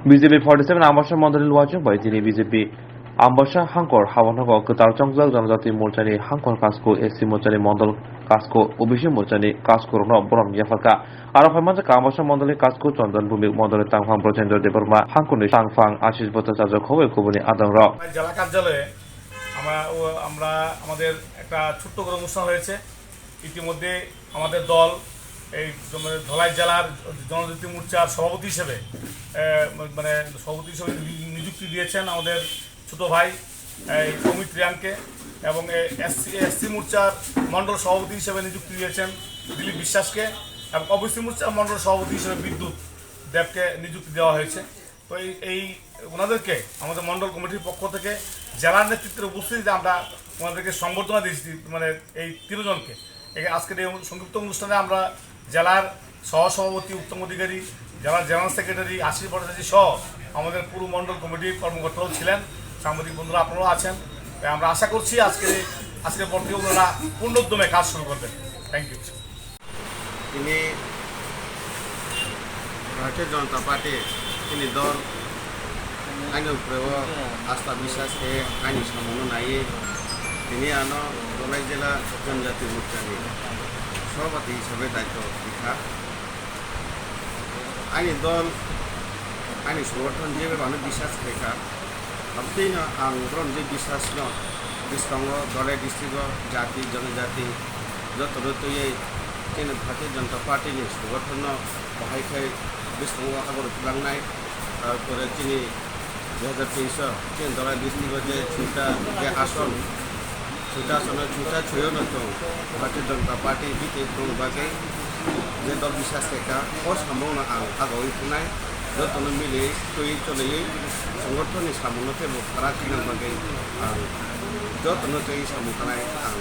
BJP 47 Ambasha Mandalil Wajung by Dini BJP Ambasha Hankor Hawanako Kutar Chongzal Janjati Morchani Hankor Kasko SC Morchani Mandal Kasko Obishi Morchani Kasko no Boram Yafaka Arafamanja Ambasha Mandali Kasko Chondan Bumi Mandal Tangham Prochenjo Deborma Hankuni Tangfang Ashish Botasajo Kowe Kubuni Adam Rao জেলা কার্যালয়ে আমরা আমাদের একটা ছোট্ট করে অনুষ্ঠান হয়েছে। ইতিমধ্যে আমাদের দল এই ধলাই জেলার জনজাতি মোর্চার সভাপতি হিসেবে নিযুক্তি দিয়েছেন আমাদের ছোট ভাই অমিত রিয়াংকে এবং এসসি মোর্চার মণ্ডল সভাপতি হিসেবে নিযুক্তি দিয়েছেন দিলীপ বিশ্বাসকে এবং ওবিসি মোর্চার মণ্ডল সভাপতি হিসেবে বিদ্যুৎ দেবকে নিযুক্তি দেওয়া হয়েছে। তো এই ওনাদেরকে আমাদের মণ্ডল কমিটির পক্ষ থেকে জেলার নেতৃত্বের উপস্থিতিতে আমরা ওনাদেরকে সম্বর্ধনা দিয়েছি। এই তিনজনকে আজকের এই সংক্ষিপ্ত অনুষ্ঠানে আমরা জেলার সহসভাপতি উত্তম অধিকারী, জেলার জেনারেল সেক্রেটারি আশিস ভট্টাচার্য সহ আমাদের পুরো মণ্ডল কমিটির কর্মকর্তারাও ছিলেন, সাংবাদিক বন্ধুরা আপনারাও আছেন। তাই আমরা আশা করছি আজকের পর থেকে ওনারা পূর্ণোদ্যমে কাজ শুরু করবেন। Thank you. তিনি ভারতীয় জনতা পার্টি তিনি দল আইনের উপরেও আস্থা বিশ্বাসকে আইনি সামনে নাই তিনি আনো ধলাই জেলা জনজাতি মোর্চানি সভাপতি হিসাবে দায়িত্ব দীক্ষা আইনি দল আইনি সংগঠন যেভাবে মানুষ বিশ্বাস রেখা ভাবতেইনো আং রঞ্জি বিশ্বাস বিস্তঙ্গ ধলাই ডিস্ট্রিক্ট জাতি জনজাতি যত তৈরি जोंनि भारतीय जनता पार्टीनि संगठन बाहायखाय बेसेबां आगर लांनाय तारपरे दिनै 2023 जों धलाई डिस्ट्रिक्ट जे छुटा जे आसन छुटा छयनो दं भारतीय जनता पार्टी बिटिपि दं बागै जे दल बिसास रेखा अ सामौनो आं आगावै थानाय जतनो मिले तयै चलयै संगठननि सामौनो फेबो फाराग गोनां बागै आं जतनो तयै सामौ थानाय आं